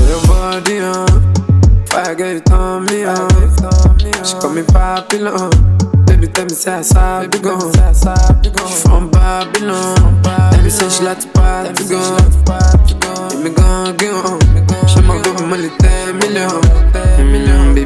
Your body on fire, girl, you turn me on. She call me Papillon. Baby, tell me say I saw be gone. She from Babylon. Baby say she like to party gone.